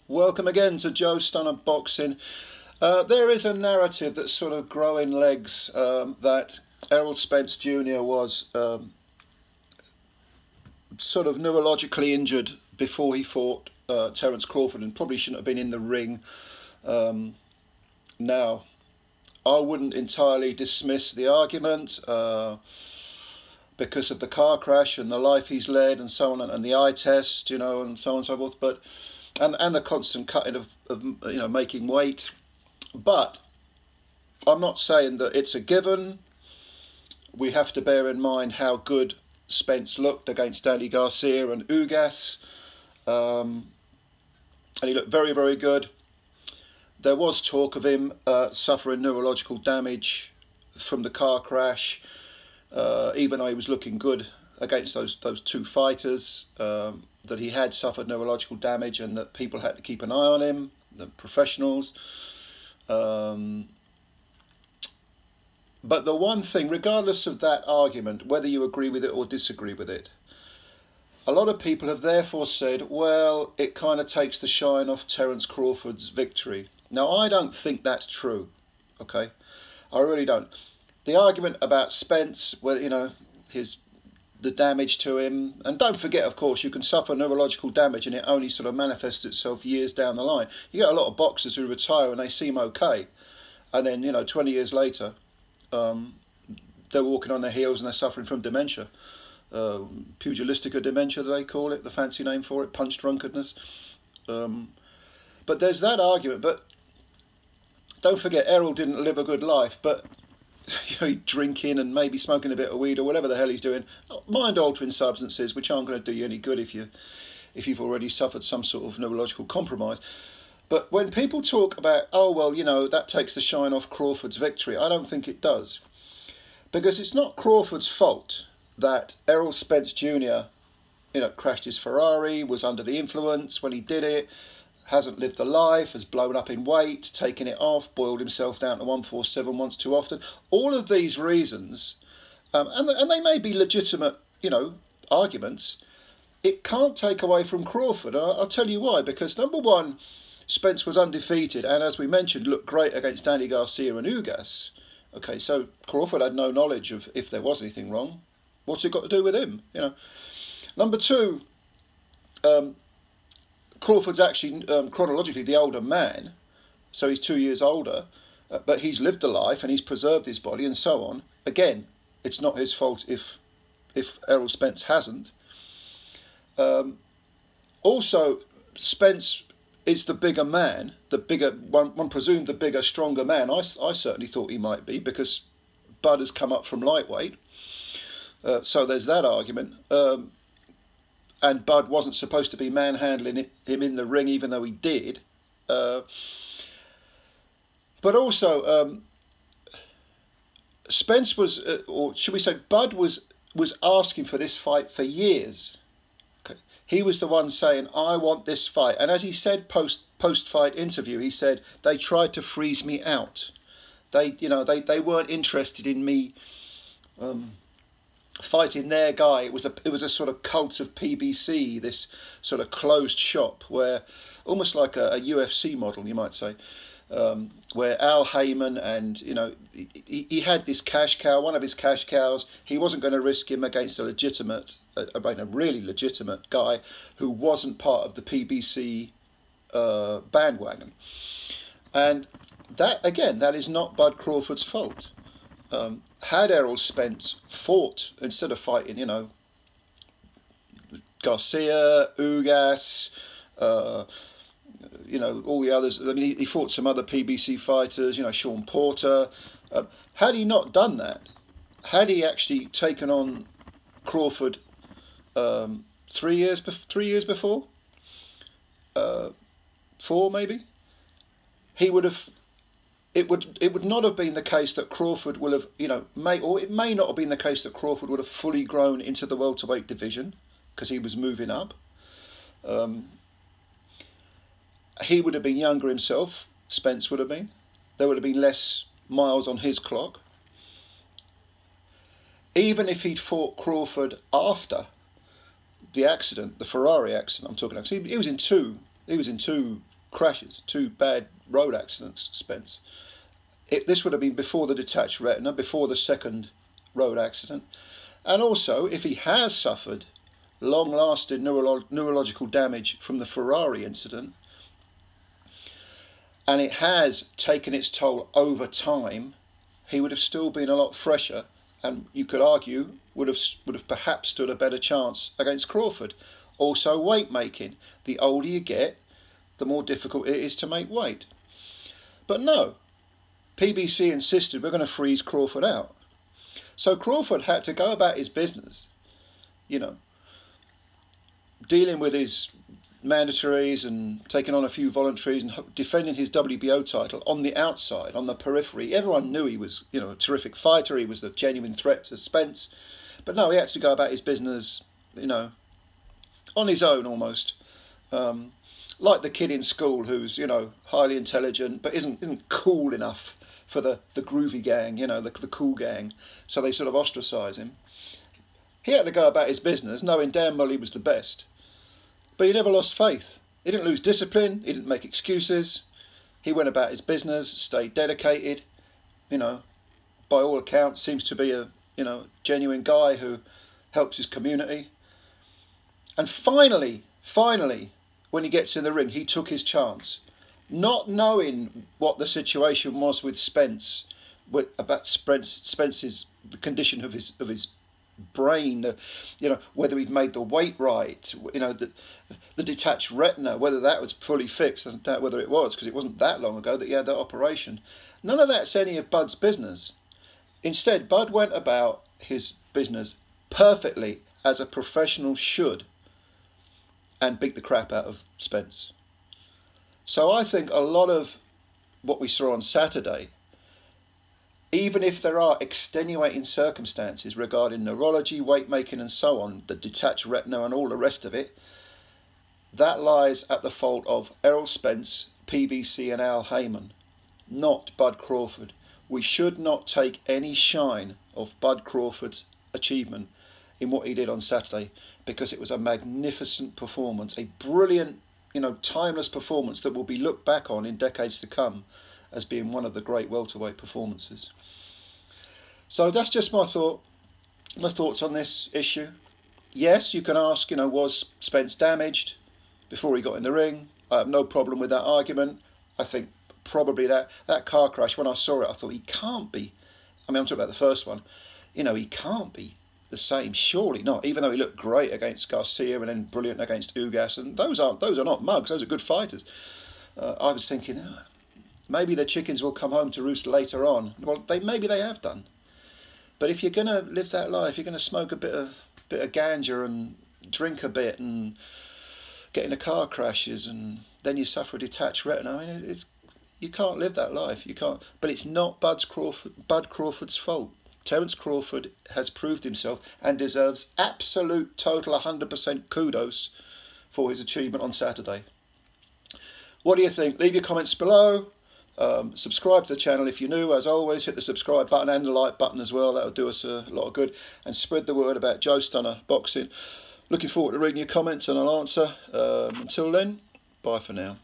Welcome again to Joe Stunner Boxing. There is a narrative that's sort of growing legs that Errol Spence Jr. was sort of neurologically injured before he fought Terence Crawford and probably shouldn't have been in the ring. Now, I wouldn't entirely dismiss the argument because of the car crash and the life he's led and so on, and the eye test, and so on and so forth. But and the constant cutting of making weight. But I'm not saying that it's a given. We have to bear in mind how good Spence looked against Danny Garcia and Ugas. And he looked very, very good. There was talk of him suffering neurological damage from the car crash, even though he was looking good against those two fighters, that he had suffered neurological damage and that people had to keep an eye on him, the professionals. But the one thing, regardless of that argument, whether you agree with it or disagree with it, a lot of people have therefore said, well, it kind of takes the shine off Terence Crawford's victory. Now, I don't think that's true, okay? I really don't. The argument about Spence, where, the damage to him, and don't forget, of course, you can suffer neurological damage and it only sort of manifests itself years down the line. You get a lot of boxers who retire and they seem okay, and then 20 years later they're walking on their heels and they're suffering from dementia, pugilistica dementia they call it, the fancy name for it, punch drunkenness. But there's that argument. But don't forget, Errol didn't live a good life, but drinking and maybe smoking a bit of weed or whatever the hell he's doing, mind-altering substances which aren't going to do you any good if you've already suffered some sort of neurological compromise. But when people talk about, oh well, that takes the shine off Crawford's victory, I don't think it does, because it's not Crawford's fault that Errol Spence Jr. crashed his Ferrari, was under the influence when he did it, hasn't lived a life, has blown up in weight, taken it off, boiled himself down to 147 once too often. All of these reasons, and they may be legitimate, arguments, it can't take away from Crawford. And I'll tell you why. Because number one, Spence was undefeated, and as we mentioned, looked great against Danny Garcia and Ugas. Okay, so Crawford had no knowledge of if there was anything wrong. What's it got to do with him? Number two, Crawford's actually chronologically the older man, so he's 2 years older, but he's lived a life and he's preserved his body and so on. Again, it's not his fault if Errol Spence hasn't. Also, Spence is the bigger man, the bigger one presumed the bigger, stronger man. I certainly thought he might be, because Bud has come up from lightweight. So there's that argument. And Bud wasn't supposed to be manhandling him in the ring, even though he did. But also, Spence was, or should we say, Bud was asking for this fight for years. Okay. He was the one saying, "I want this fight." And as he said post-fight interview, he said, "They tried to freeze me out. They weren't interested in me." Fighting their guy. It was a sort of cult of PBC, this sort of closed shop where, almost like a UFC model, you might say, where Al Heyman and he had this cash cow, one of his cash cows. He wasn't going to risk him against a really legitimate guy who wasn't part of the PBC bandwagon. And that is not Bud Crawford's fault. Had Errol Spence fought, instead of fighting, Garcia, Ugas, all the others. I mean, he fought some other PBC fighters, Sean Porter. Had he not done that, had he actually taken on Crawford 3 years before, 4 maybe, he would have. It would not have been the case that Crawford will have, it may not have been the case that Crawford would have fully grown into the welterweight division, because he was moving up. He would have been younger himself. Spence would have been. There would have been less miles on his clock. Even if he'd fought Crawford after the accident, the Ferrari accident I'm talking about, he was in two crashes, 2 bad road accidents, Spence. This would have been before the detached retina, before the second road accident. And also, if he has suffered long-lasting neurological damage from the Ferrari incident, and it has taken its toll over time, he would have still been a lot fresher, and you could argue would have perhaps stood a better chance against Crawford. Also, weight making. The older you get, the more difficult it is to make weight. But no, PBC insisted we're going to freeze Crawford out. So Crawford had to go about his business, you know, dealing with his mandatories and taking on a few voluntaries and defending his WBO title on the outside, on the periphery. Everyone knew he was, you know, a terrific fighter. He was the genuine threat to Spence. But no, he had to go about his business, you know, on his own almost. Like the kid in school who's, you know, highly intelligent but isn't cool enough for the groovy gang, you know, the cool gang. So they sort of ostracise him. He had to go about his business knowing damn well he was the best. But he never lost faith. He didn't lose discipline. He didn't make excuses. He went about his business, stayed dedicated. You know, by all accounts, seems to be a, you know, genuine guy who helps his community. And finally, when he gets in the ring, he took his chance, not knowing what the situation was with Spence, about Spence's the condition of his brain, you know, whether he'd made the weight right, you know, the detached retina, whether that was fully fixed. I don't doubt whether it was, because it wasn't that long ago that he had that operation. None of that's any of Bud's business. Instead, Bud went about his business perfectly, as a professional should, and beat the crap out of Spence. So I think a lot of what we saw on Saturday, even if there are extenuating circumstances regarding neurology, weight making and so on, the detached retina and all the rest of it, that lies at the fault of Errol Spence, PBC and Al Heyman, not Bud Crawford. We should not take any shine of Bud Crawford's achievement in what he did on Saturday, because it was a magnificent performance, a brilliant, you know, timeless performance that will be looked back on in decades to come as being one of the great welterweight performances. So that's just my thoughts on this issue. Yes, you can ask, you know, was Spence damaged before he got in the ring? I have no problem with that argument. I think probably that car crash, when I saw it, I thought he can't be. I mean, I'm talking about the first one. You know, he can't be the same, surely not. Even though he looked great against Garcia and then brilliant against Ugas, and those are not mugs. Those are good fighters. I was thinking, maybe the chickens will come home to roost later on. Well, maybe they have done. But if you're going to live that life, you're going to smoke a bit of ganja and drink a bit and get into car crashes, and then you suffer a detached retina. I mean, you can't live that life. You can't. But it's not Bud Crawford's fault. Terence Crawford has proved himself and deserves absolute, total, 100% kudos for his achievement on Saturday. What do you think? Leave your comments below. Subscribe to the channel if you're new. As always, hit the subscribe button and the like button as well. That'll do us a lot of good. And spread the word about Joe Stunner Boxing. Looking forward to reading your comments and I'll answer. Until then, bye for now.